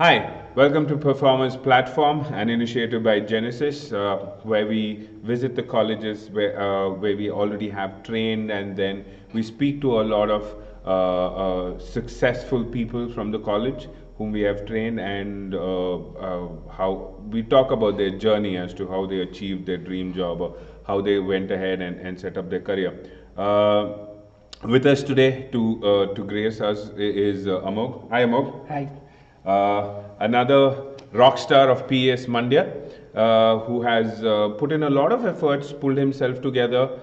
Hi, welcome to Performance Platform, an initiative by Genesis, where we visit the colleges where we already have trained, and then we speak to a lot of successful people from the college whom we have trained, and how we talk about their journey as to how they achieved their dream job or how they went ahead and set up their career. With us today to grace us is Amog. Hi, Amog. Hi. Another rock star of PS Mandya, who has put in a lot of efforts, pulled himself together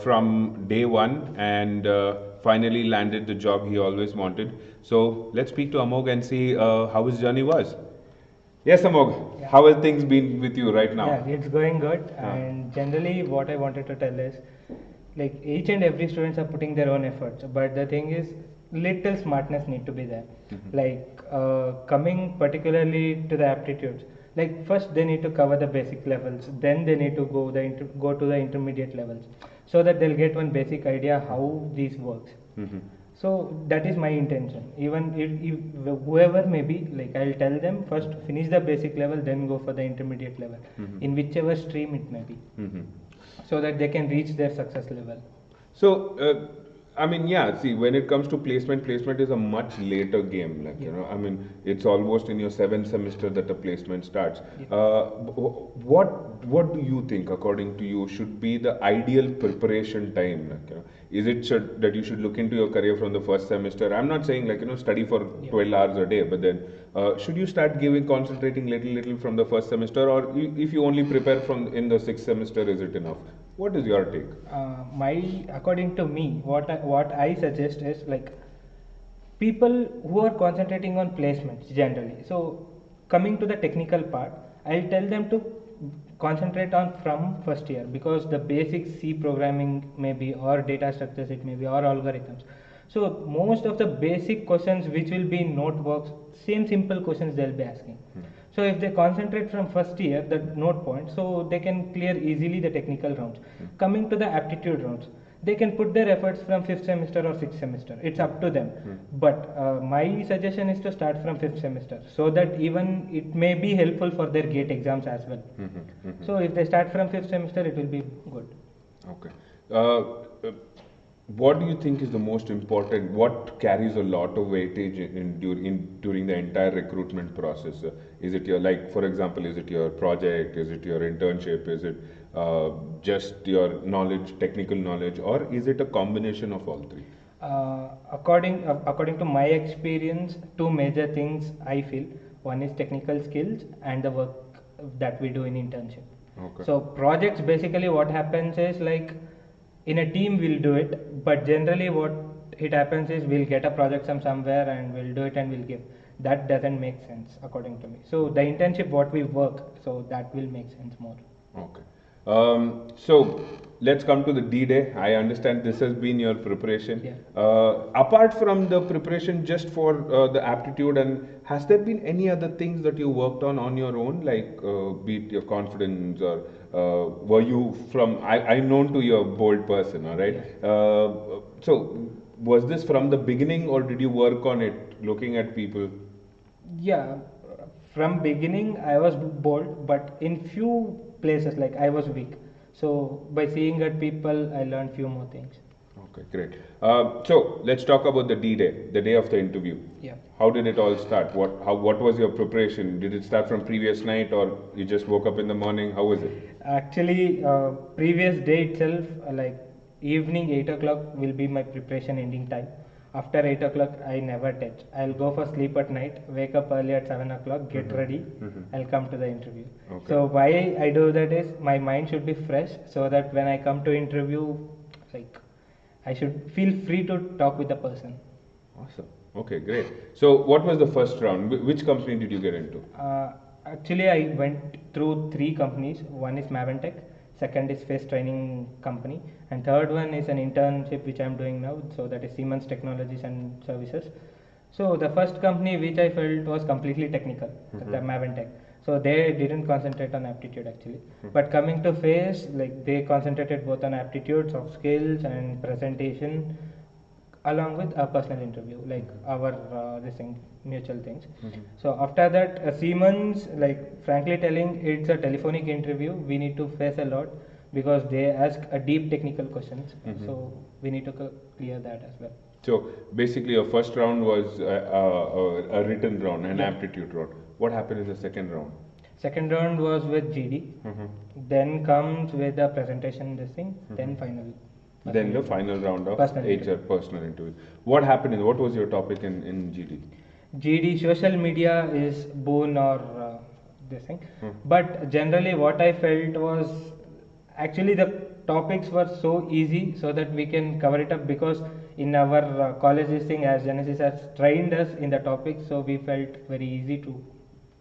from day one, and finally landed the job he always wanted. So let's speak to Amog and see how his journey was. Yes, Amog, Yeah. how have things been with you right now? Yeah, it's going good. And generally, what I wanted to tell is, like each and every students are putting their own efforts. But the thing is, little smartness need to be there. Like coming particularly to the aptitudes. Like first they need to cover the basic levels, then they need to go to the intermediate levels, so that they'll get one basic idea how this works. So that is my intention. Even if whoever may be, like I'll tell them first finish the basic level, then go for the intermediate level, in whichever stream it may be, so that they can reach their success level. So, I mean, yeah, see, when it comes to placement is a much later game. Like, Yeah. I mean, it's almost in your seventh semester that a placement starts. Yeah. What do you think, according to you, should be the ideal preparation time? Like, is it that you should look into your career from the first semester? I'm not saying like, study for Yeah. 12 hours a day, but then should you start concentrating little from the first semester, or if you only prepare from in the sixth semester, is it enough? What is your take? According to me, what I suggest is like people who are concentrating on placements generally. So coming to the technical part, I'll tell them to concentrate on from first year, because the basic C programming maybe, or data structures it may be, or algorithms. So most of the basic questions which will be in notebooks, same simple questions they'll be asking. So if they concentrate from first year, the note point, so they can clear easily the technical rounds. Coming to the aptitude rounds, they can put their efforts from fifth semester or sixth semester. It's up to them. But my suggestion is to start from fifth semester, so that even it may be helpful for their gate exams as well. So if they start from fifth semester, it will be good. Okay. What do you think is the most important? What carries a lot of weightage during the entire recruitment process? Is it your, like, for example, is it your project? Is it your internship? Is it just your knowledge, technical knowledge, or is it a combination of all three? According to my experience, two major things I feel. One is technical skills and the work that we do in internship. Okay. So projects, basically what happens is like in a team we'll do it, but generally what it happens is we'll get a project from somewhere and we'll do it and we'll give. That doesn't make sense according to me. So the internship what we work, so that will make sense more. Okay. So let's come to the D-Day. I understand this has been your preparation. Yeah. Apart from the preparation just for the aptitude, and has there been any other things that you worked on your own, like be it your confidence, or were you from, I'm known to you a bold person, all right? Yeah. So was this from the beginning, or did you work on it looking at people? Yeah, from beginning I was bold, but in few places like I was weak. So by seeing at people, I learned few more things. Okay, great. So let's talk about the D-Day, the day of the interview. Yeah. How did it all start? What was your preparation? Did it start from previous night, or you just woke up in the morning? How was it? Actually, previous day itself, like evening 8 o'clock will be my preparation ending time. After 8 o'clock, I never touch. I'll go for sleep at night, wake up early at 7 o'clock, get ready. I'll come to the interview. Okay. So why I do that is my mind should be fresh, so that when I come to interview, like I should feel free to talk with the person. Awesome. Okay, great. So what was the first round? Which company did you get into? Actually, I went through three companies. One is Maventic, second is Face Training Company, and third one is an internship which I am doing now. So that is Siemens Technologies and Services. So the first company which I felt was completely technical, the Maventic. So they didn't concentrate on aptitude actually. But coming to Face, like they concentrated both on aptitude, soft skills, and presentation. along with a personal interview, like our this thing, mutual things. So after that, Siemens, like frankly telling, it's a telephonic interview. We need to face a lot because they ask a deep technical questions. So we need to clear that as well. So basically, your first round was a written round, an aptitude round. What happened in the second round? Second round was with GD. Then comes with the presentation, this thing. Then final. Then the final round of Personal HR personal interview. What happened? What was your topic in GD? GD, social media is boon or this thing. But generally, what I felt was actually the topics were so easy so that we can cover it up, because in our college this thing, as Genesis has trained us in the topic, so we felt very easy to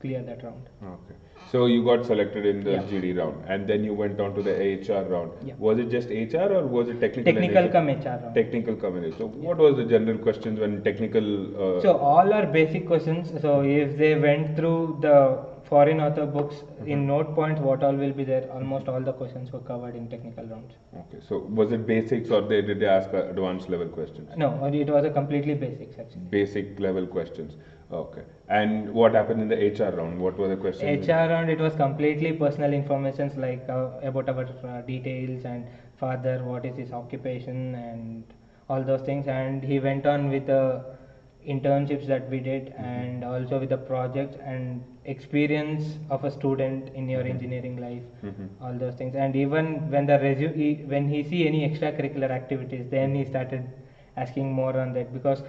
clear that round. Okay. So you got selected in the Yeah. GD round, and then you went on to the HR round. Yeah. Was it just HR or was it technical? Technical come HR round. Technical come in. So what was the general questions when technical? So all are basic questions. So if they went through the foreign author books in note points, what all will be there? Almost all the questions were covered in technical rounds. Okay. So was it basics or did they ask advanced level questions? No, it was a completely basics actually. Basic level questions. Okay. And what happened in the HR round? What were the questions? HR round, it was completely personal informations, like about our details and father, what is his occupation and all those things. And he went on with the internships that we did, and also with the projects and experience of a student in your engineering life, all those things. And even when the resume, when he see any extracurricular activities, then he started asking more on that, because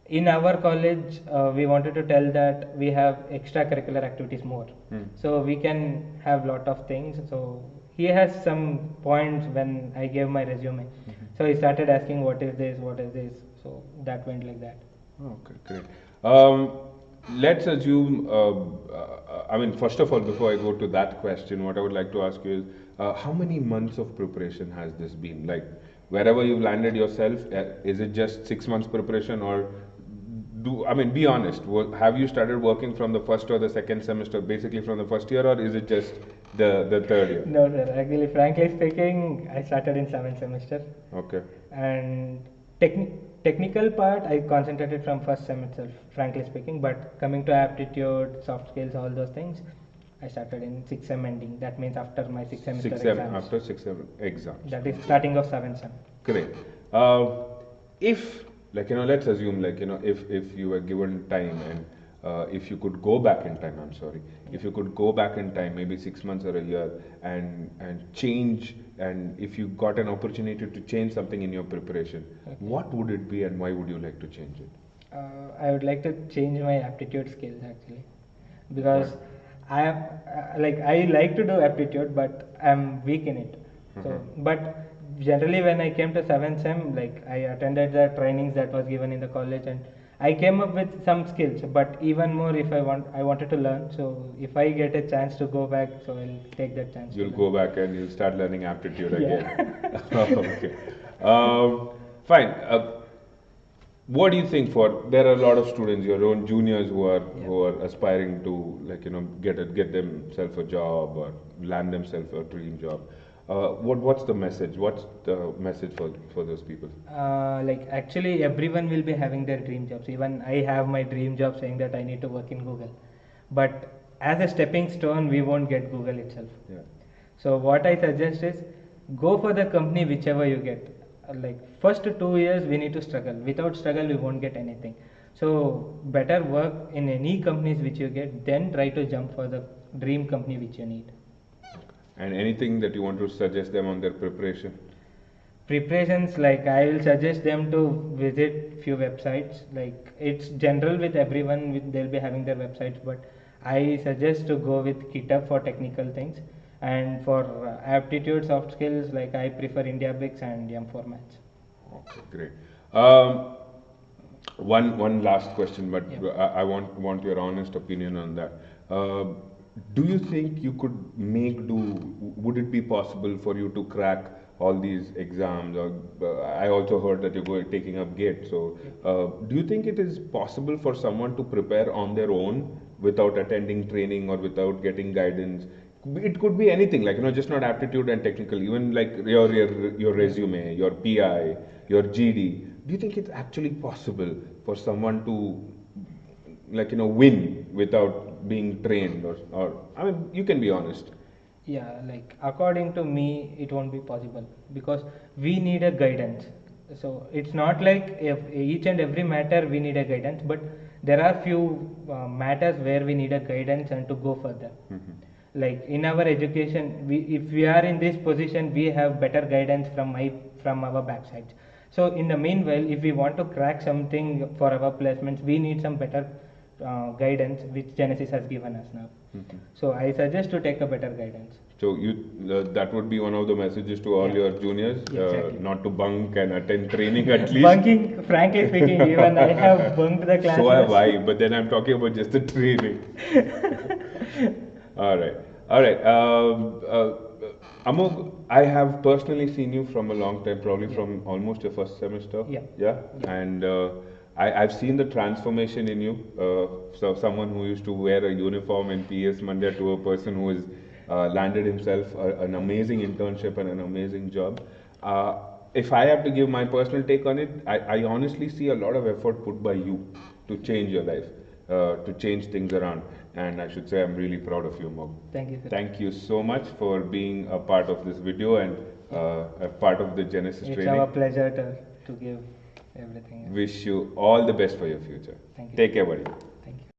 in our college we wanted to tell that we have extracurricular activities more, so we can have lot of things. So he has some points when I gave my resume, so he started asking what is this, so that went like that. Okay, great. Let's assume, I mean, first of all, before I go to that question, what I would like to ask you is, how many months of preparation has this been? Like, wherever you've landed yourself, is it just 6 months preparation, or be honest, have you started working from the first or the second semester, basically from the first year, or is it just the third year? No, sir. Actually, frankly speaking, I started in 7th semester. Okay. And technical part, I concentrated from first sem itself, frankly speaking. But coming to aptitude, soft skills, all those things, I started in 6th sem ending. That means after my 6th semester exams. After 6th exams. That is starting of 7th sem. Great. If, let's assume, if you were given time and if you could go back in time, if you could go back in time, maybe 6 months or a year, and change, and if you got an opportunity to change something in your preparation, what would it be and why would you like to change it? I would like to change my aptitude skills actually, because I am I like to do aptitude, but I'm weak in it. So, but generally when I came to 7th sem, I attended the trainings that was given in the college, and I came up with some skills. But even more, if I wanted to learn. So if I get a chance to go back, so I'll take that chance. You'll go back and you'll start learning aptitude again. Okay. Fine. What do you think? There are a lot of students, your own juniors, who are aspiring to get themselves a job or land themselves a dream job. What's the message? What's the message for those people? Actually, everyone will be having their dream jobs. Even I have my dream job, saying that I need to work in Google. But as a stepping stone, we won't get Google itself. Yeah. So what I suggest is, go for the company whichever you get. First 2 years we need to struggle. Without struggle we won't get anything. So better work in any companies which you get, then try to jump for the dream company which you need. And anything that you want to suggest them on their preparation? Preparations, I will suggest them to visit few websites. It's general with everyone, they'll be having their websites, but I suggest to go with GitHub for technical things. And for aptitude, soft skills, I prefer IndiaBix and YUM formats. Okay, great. One last question, but I want your honest opinion on that. Do you think you could would it be possible for you to crack all these exams? Or I also heard that you're taking up GATE. So do you think it is possible for someone to prepare on their own without attending training or without getting guidance? It could be anything, just not aptitude and technical, even your resume, your PI, your GD. do you think it's actually possible for someone to, like, win without being trained, or I mean, you can be honest. Yeah, like according to me, it won't be possible because we need a guidance. So it's not like if each and every matter we need a guidance, but there are few matters where we need a guidance and to go further. Like in our education, if we are in this position, we have better guidance from our backsides. So in the meanwhile, if we want to crack something for our placements, we need some better guidance which Genesis has given us now. So I suggest to take a better guidance. So that would be one of the messages to all Yeah. your juniors, Exactly. not to bunk and attend training at least. Bunking, frankly speaking, even I have bunked the classes. So have I, but then I'm talking about just the training. All right, all right. Amog, I have personally seen you from a long time, probably from almost your first semester. Yeah. Yeah. And I've seen the transformation in you. So someone who used to wear a uniform in PS Monday to a person who has landed himself an amazing internship and an amazing job. If I have to give my personal take on it, I honestly see a lot of effort put by you to change your life, to change things around. And I should say I'm really proud of you, Mog. Thank you. Thank you so much for being a part of this video and a part of the Genesis It's training. our pleasure to give everything. Wish you all the best for your future. Thank you. Take care, buddy.